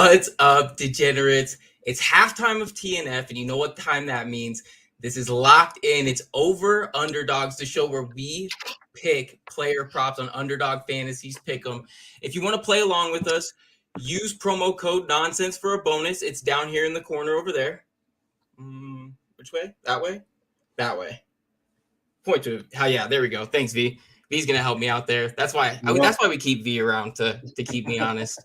What's up, degenerates? It's halftime of TNF, and you know what time that means. This is locked in. It's over Underdogs, the show where we pick player props on Underdog Fantasies Pick'em. If you want to play along with us, use promo code Nonsense for a bonus. It's down here in the corner over there. Which way? That way? That way. Point to how? Yeah, there we go. Thanks, V. V's gonna help me out there. That's why. That's why we keep V around to keep me honest.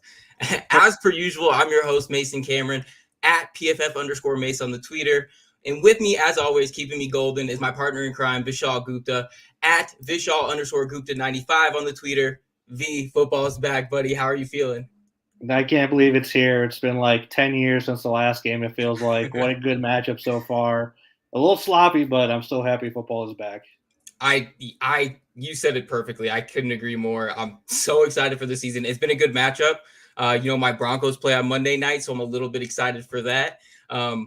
As per usual, I'm your host Mason Cameron at PFF_Mace on the Twitter, and with me, as always, keeping me golden is my partner in crime, Vishaal Gupta at Vishaal_Gupta95 on the Twitter. V, football's back, buddy. How are you feeling? I can't believe it's here. It's been like 10 years since the last game. It feels like what a good matchup so far. A little sloppy, but I'm still happy football is back. You said it perfectly. I couldn't agree more. I'm so excited for the season. It's been a good matchup. My Broncos play on Monday night, so I'm a little bit excited for that. And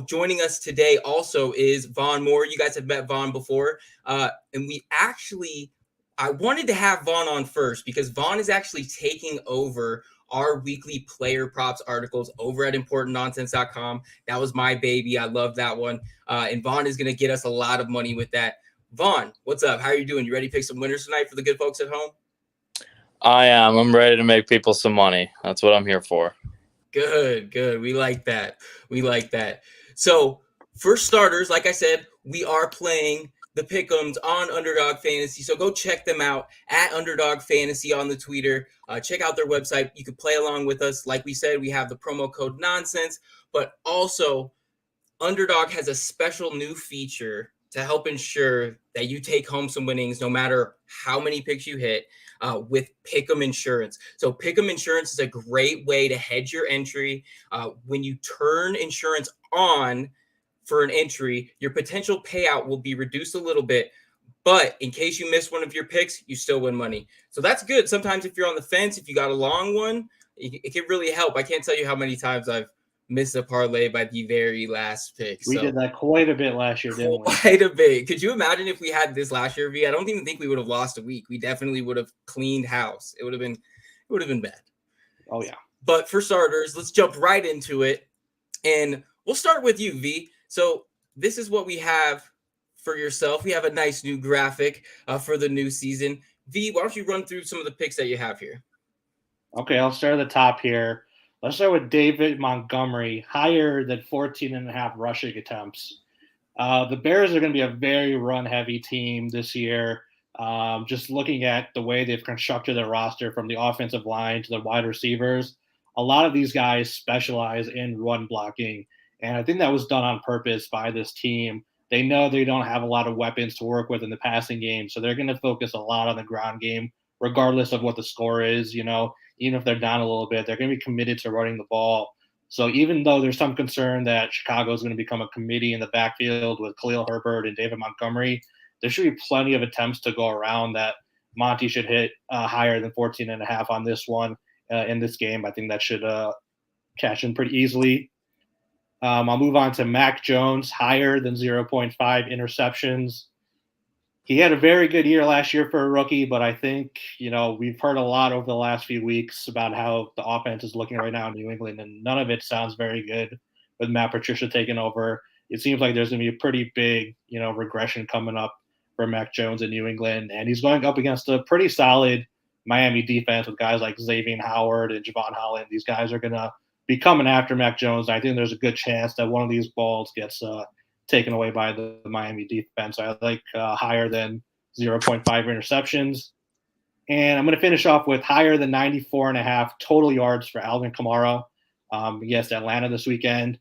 joining us today also is Vaughn Moore. You guys have met Vaughn before. And I wanted to have Vaughn on first because Vaughn is actually taking over our weekly player props articles over at importantnonsense.com. That was my baby. I love that one. And Vaughn is going to get us a lot of money with that. Vaughn, what's up? How are you doing? You ready to pick some winners tonight for the good folks at home? I am. I'm ready to make people some money. That's what I'm here for. Good. We like that. So for starters, like I said, we are playing the Pick'ems on Underdog Fantasy. So go check them out at Underdog Fantasy on the Twitter. Check out their website. You can play along with us. Like we said, we have the promo code Nonsense, but also Underdog has a special new feature to help ensure that you take home some winnings no matter how many picks you hit with PickEm Insurance. So PickEm Insurance is a great way to hedge your entry. When you turn insurance on for an entry, your potential payout will be reduced a little bit. But in case you miss one of your picks, you still win money. So that's good. Sometimes if you're on the fence, if you got a long one, it can really help. I can't tell you how many times I've missed a parlay by the very last pick. We did that quite a bit last year, didn't we? Quite a bit. Could you imagine if we had this last year, V? I don't even think we would have lost a week. We definitely would have cleaned house. It would have been bad. Oh yeah. But for starters, let's jump right into it. And we'll start with you, V. So this is what we have for yourself. We have a nice new graphic for the new season. V, why don't you run through some of the picks that you have here? Okay, I'll start at the top here. Let's start with David Montgomery, higher than 14.5 rushing attempts. The Bears are going to be a very run-heavy team this year. Just looking at the way they've constructed their roster from the offensive line to the wide receivers, a lot of these guys specialize in run blocking, and I think that was done on purpose by this team. They know they don't have a lot of weapons to work with in the passing game, so they're going to focus a lot on the ground game, regardless of what the score is. Even if they're down a little bit, they're going to be committed to running the ball. So even though there's some concern that Chicago is going to become a committee in the backfield with Khalil Herbert and David Montgomery, there should be plenty of attempts to go around that Monty should hit higher than 14.5 on this one in this game. I think that should cash in pretty easily. I'll move on to Mac Jones, higher than 0.5 interceptions. He had a very good year last year for a rookie, but I think, we've heard a lot over the last few weeks about how the offense is looking right now in New England, and none of it sounds very good with Matt Patricia taking over. It seems like there's going to be a pretty big, regression coming up for Mac Jones in New England, and he's going up against a pretty solid Miami defense with guys like Xavier Howard and Javon Holland. These guys are going to be coming after Mac Jones. I think there's a good chance that one of these balls gets taken away by the Miami defense. I like higher than 0.5 interceptions. And I'm going to finish off with higher than 94.5 total yards for Alvin Kamara against Atlanta this weekend.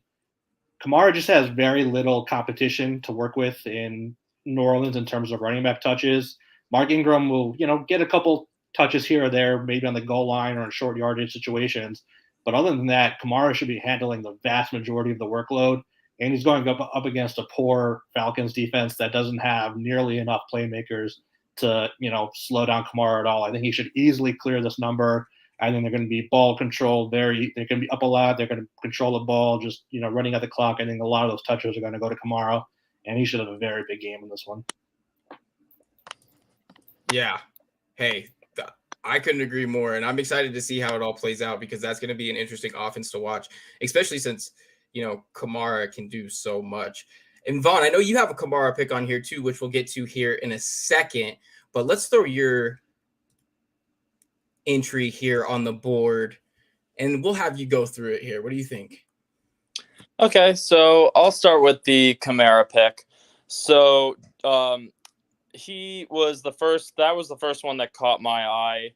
Kamara just has very little competition to work with in New Orleans in terms of running back touches. Mark Ingram will, get a couple touches here or there, maybe on the goal line or in short yardage situations. But other than that, Kamara should be handling the vast majority of the workload. And he's going up against a poor Falcons defense that doesn't have nearly enough playmakers to, slow down Kamara at all. I think he should easily clear this number. I think they're going to be ball control. They're going to be up a lot. They're going to control the ball, just, running at the clock. I think a lot of those touches are going to go to Kamara, and he should have a very big game in this one. Yeah. Hey, I couldn't agree more. And I'm excited to see how it all plays out because that's going to be an interesting offense to watch, especially since, Kamara can do so much. And Vaughn, I know you have a Kamara pick on here too, which we'll get to here in a second. But let's throw your entry here on the board and we'll have you go through it here. What do you think? Okay, so I'll start with the Kamara pick. So he was the first. That was the first one that caught my eye.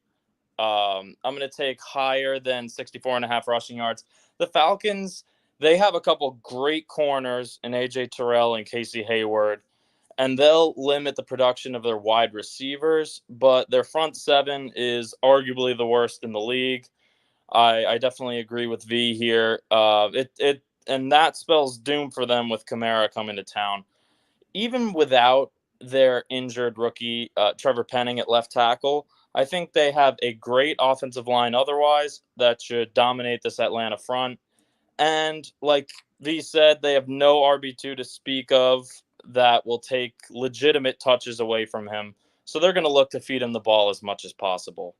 I'm going to take higher than 64.5 rushing yards. The Falcons, they have a couple great corners in A.J. Terrell and Casey Hayward, and they'll limit the production of their wide receivers, but their front seven is arguably the worst in the league. I definitely agree with V here. And that spells doom for them with Kamara coming to town. Even without their injured rookie, Trevor Penning at left tackle, I think they have a great offensive line otherwise that should dominate this Atlanta front. And like V said, they have no RB2 to speak of that will take legitimate touches away from him. So they're going to look to feed him the ball as much as possible.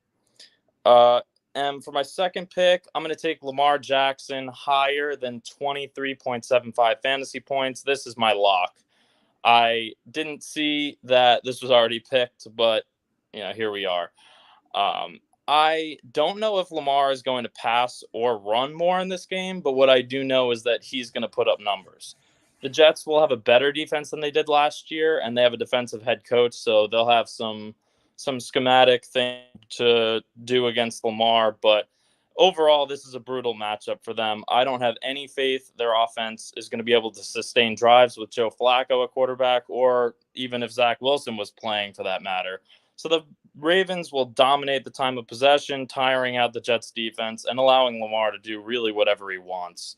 And for my second pick, I'm going to take Lamar Jackson higher than 23.75 fantasy points. This is my lock. I didn't see that this was already picked, but here we are. I don't know if Lamar is going to pass or run more in this game, but what I do know is that he's going to put up numbers. The Jets will have a better defense than they did last year, and they have a defensive head coach, so they'll have some schematic thing to do against Lamar, but overall, this is a brutal matchup for them. I don't have any faith their offense is going to be able to sustain drives with Joe Flacco at quarterback, or even if Zach Wilson was playing for that matter. So the Ravens will dominate the time of possession, tiring out the Jets defense and allowing Lamar to do really whatever he wants.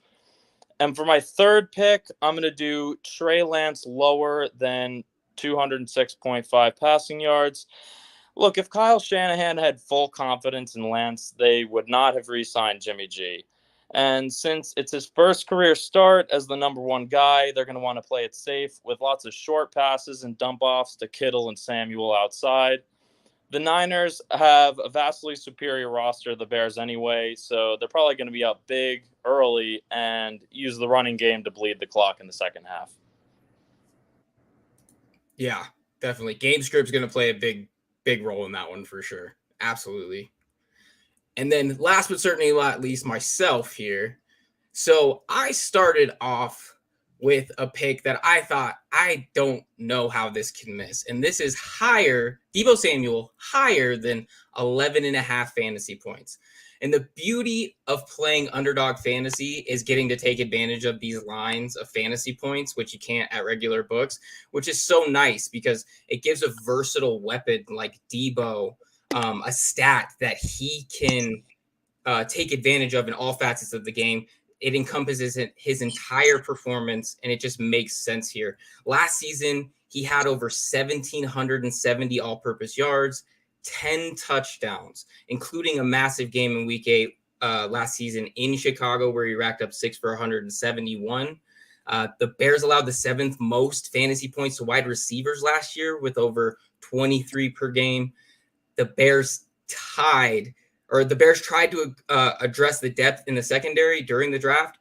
And for my third pick, I'm going to do Trey Lance lower than 206.5 passing yards. Look, if Kyle Shanahan had full confidence in Lance, they would not have re-signed Jimmy G. And since it's his first career start as the number one guy, they're going to want to play it safe with lots of short passes and dump-offs to Kittle and Samuel outside. The Niners have a vastly superior roster to the Bears anyway, so they're probably going to be up big early and use the running game to bleed the clock in the second half. Yeah, definitely. Game script's going to play a big role in that one for sure. Absolutely. And then last but certainly not least, myself here. So I started off with a pick that I thought, I don't know how this can miss. And this is higher, Deebo Samuel, higher than 11.5 fantasy points. And the beauty of playing Underdog Fantasy is getting to take advantage of these lines of fantasy points, which you can't at regular books, which is so nice because it gives a versatile weapon like Deebo a stat that he can take advantage of in all facets of the game. It encompasses his entire performance, and it just makes sense here. Last season, he had over 1,770 all-purpose yards, 10 touchdowns, including a massive game in Week 8 last season in Chicago where he racked up 6 for 171. The Bears allowed the 7th most fantasy points to wide receivers last year with over 23 per game. The Bears tried to address the depth in the secondary during the draft,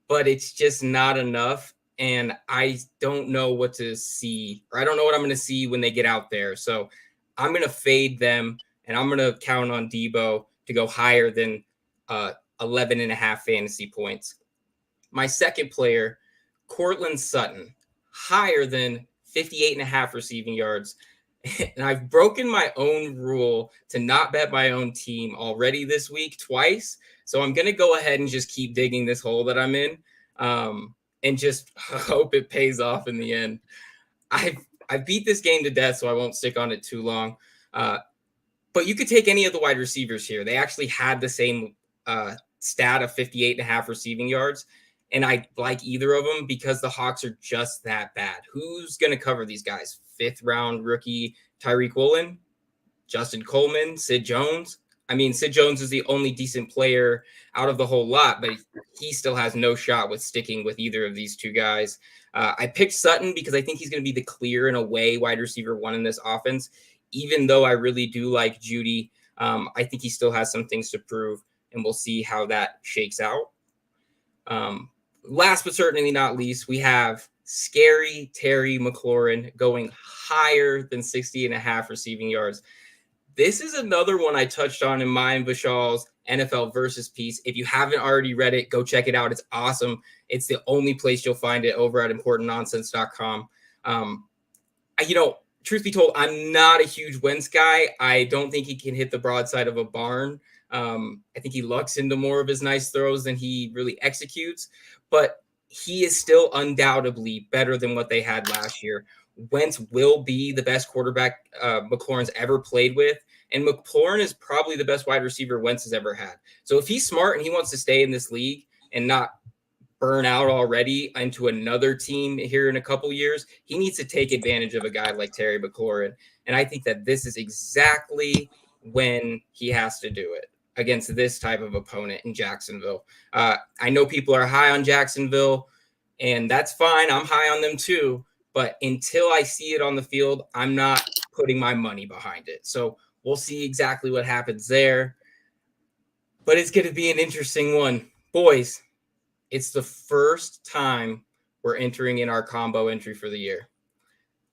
but it's just not enough. And I don't know what to see, or I don't know what I'm going to see when they get out there. So I'm going to fade them, and I'm going to count on Deebo to go higher than 11.5 fantasy points. My second player, Courtland Sutton, higher than 58.5 receiving yards. And I've broken my own rule to not bet my own team already this week twice. So I'm going to go ahead and just keep digging this hole that I'm in and just hope it pays off in the end. I beat this game to death, so I won't stick on it too long. But you could take any of the wide receivers here. They actually had the same stat of 58.5 receiving yards. And I like either of them because the Hawks are just that bad. Who's going to cover these guys? 5th round rookie Tyreek Woolen, Justin Coleman, Sid Jones. I mean, Sid Jones is the only decent player out of the whole lot, but he still has no shot with sticking with either of these two guys. I picked Sutton because I think he's going to be the clear and away wide receiver one in this offense, even though I really do like Judy I think he still has some things to prove, and we'll see how that shakes out. Last but certainly not least, we have scary Terry McLaurin going higher than 60.5 receiving yards. This is another one I touched on in mine, Vishaal's NFL versus piece. If you haven't already read it, go check it out. It's awesome. It's the only place you'll find it, over at importantnonsense.com. Truth be told, I'm not a huge Wentz guy. I don't think he can hit the broadside of a barn. I think he lucks into more of his nice throws than he really executes, but he is still undoubtedly better than what they had last year. Wentz will be the best quarterback McLaurin's ever played with, and McLaurin is probably the best wide receiver Wentz has ever had. So if he's smart and he wants to stay in this league and not burn out already into another team here in a couple years, he needs to take advantage of a guy like Terry McLaurin. And I think that this is exactly when he has to do it against this type of opponent in Jacksonville. I know people are high on Jacksonville, and that's fine. I'm high on them too. But until I see it on the field, I'm not putting my money behind it. So we'll see exactly what happens there. But it's going to be an interesting one. Boys, it's the first time we're entering in our combo entry for the year.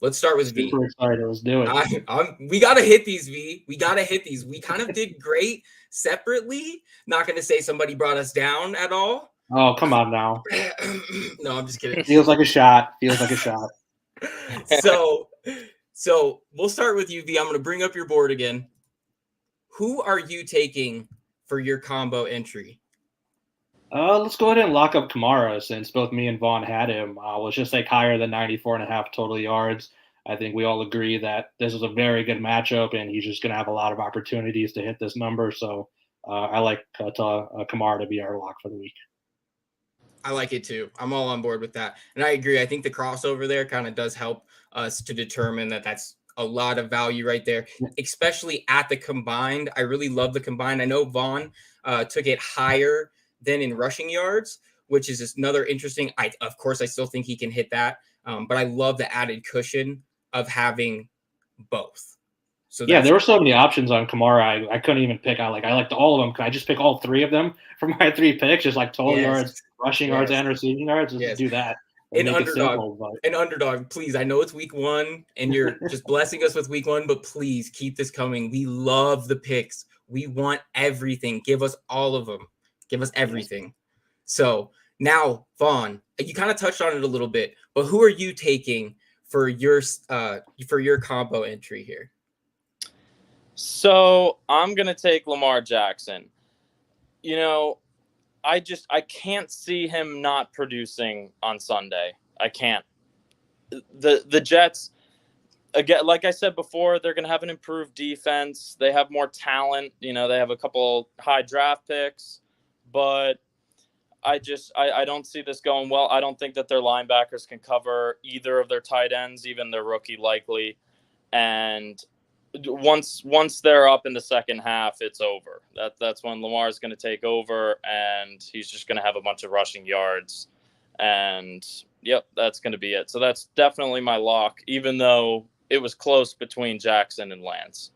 Let's start with V. Super excited. Let's do it. We got to hit these, V. We got to hit these. We kind of did great separately. Not going to say somebody brought us down at all. Oh, come on now. No, I'm just kidding. Feels like a shot. So we'll start with you, V. I'm going to bring up your board again. Who are you taking for your combo entry? Let's go ahead and lock up Kamara, since both me and Vaughn had him. Let's just take higher than 94.5 total yards. I think we all agree that this is a very good matchup, and he's just going to have a lot of opportunities to hit this number. So I like Kamara to be our lock for the week. I like it too. I'm all on board with that. And I agree. I think the crossover there kind of does help us to determine that that's a lot of value right there, especially at the combined. I really love the combined. I know Vaughn took it higher than in rushing yards, which is just another interesting. Of course, I still think he can hit that. But I love the added cushion of having both. So yeah, there were so many options on Kamara. I couldn't even pick. I liked all of them. Could I just pick all three of them for my 3 picks? Just like total yards, rushing yards, and receiving yards. Just do that. An underdog, please. I know it's week 1 and you're just blessing us with week 1, but please keep this coming. We love the picks. We want everything. Give us all of them. Give us everything. So now, Vaughn, you kind of touched on it a little bit, but who are you taking for your combo entry here? So I'm going to take Lamar Jackson. I can't see him not producing on Sunday. I can't. The Jets, again, like I said before, they're going to have an improved defense. They have more talent. They have a couple high draft picks, but I don't see this going well. I don't think that their linebackers can cover either of their tight ends, even their rookie likely. And once they're up in the second half, it's over. That's when Lamar's going to take over, and he's just going to have a bunch of rushing yards. And, yep, that's going to be it. So that's definitely my lock, even though it was close between Jackson and Lance.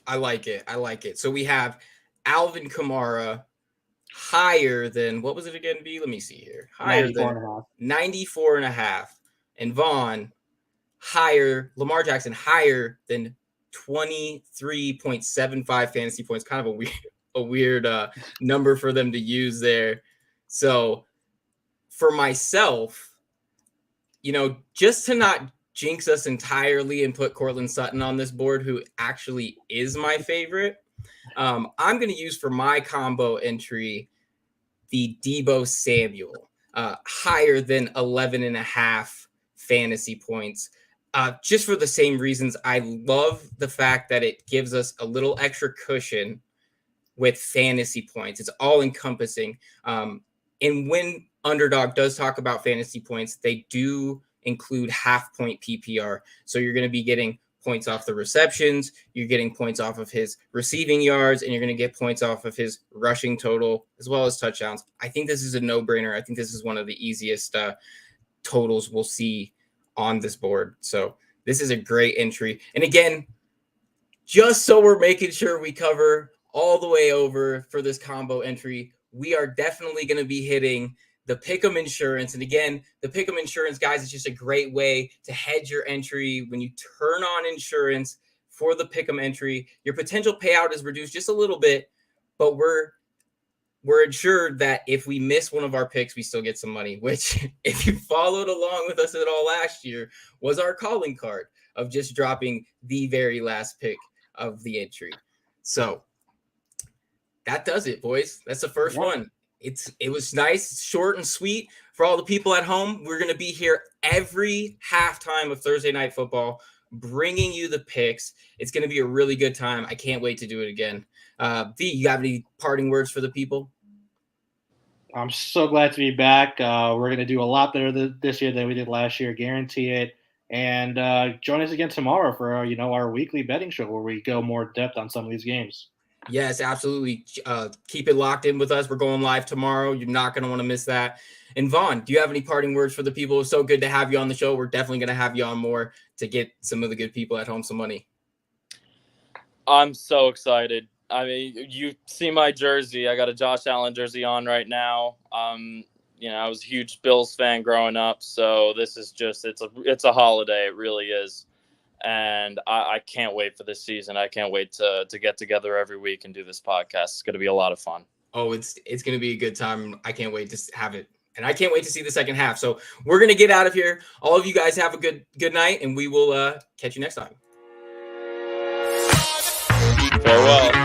I like it. So we have Alvin Kamara higher than, what was it again, B? Let me see here. Higher than 94.5. And Vaughn Lamar Jackson higher than 23.75 fantasy points. Kind of a weird number for them to use there. So for myself, just to not jinx us entirely and put Cortland Sutton on this board, who actually is my favorite, I'm going to use for my combo entry the Deebo Samuel, higher than 11.5 fantasy points. Just for the same reasons. I love the fact that it gives us a little extra cushion with fantasy points. It's all encompassing. And when Underdog does talk about fantasy points, they do include half-point PPR. So you're going to be getting points off the receptions, you're getting points off of his receiving yards, and you're going to get points off of his rushing total, as well as touchdowns. I think this is a no-brainer. I think this is one of the easiest totals we'll see on this board. So this is a great entry. And again, just so we're making sure we cover all the way over for this combo entry, we are definitely going to be hitting the PickEm insurance. And again, the PickEm insurance, guys, is just a great way to hedge your entry. When you turn on insurance for the PickEm entry, your potential payout is reduced just a little bit, but we're ensured that if we miss one of our picks, we still get some money, which if you followed along with us at all last year was our calling card of just dropping the very last pick of the entry. So that does it, boys. That's the first one. It was nice, short and sweet for all the people at home. We're going to be here every halftime of Thursday Night Football, bringing you the picks. It's going to be a really good time. I can't wait to do it again. V, you got any parting words for the people? I'm so glad to be back. We're going to do a lot better this year than we did last year. Guarantee it. And join us again tomorrow for our weekly betting show where we go more depth on some of these games. Yes, absolutely. Keep it locked in with us. We're going live tomorrow. You're not going to want to miss that. And Vaughn, do you have any parting words for the people? It's so good to have you on the show. We're definitely going to have you on more to get some of the good people at home some money. I'm so excited. I mean, you see my jersey. I got a Josh Allen jersey on right now. I was a huge Bills fan growing up, so this is just it's a holiday. It really is. And I can't wait for this season. I can't wait to get together every week and do this podcast. It's going to be a lot of fun. Oh, it's going to be a good time. I can't wait to have it. And I can't wait to see the second half. So we're going to get out of here. All of you guys have a good night, and we will catch you next time. Farewell.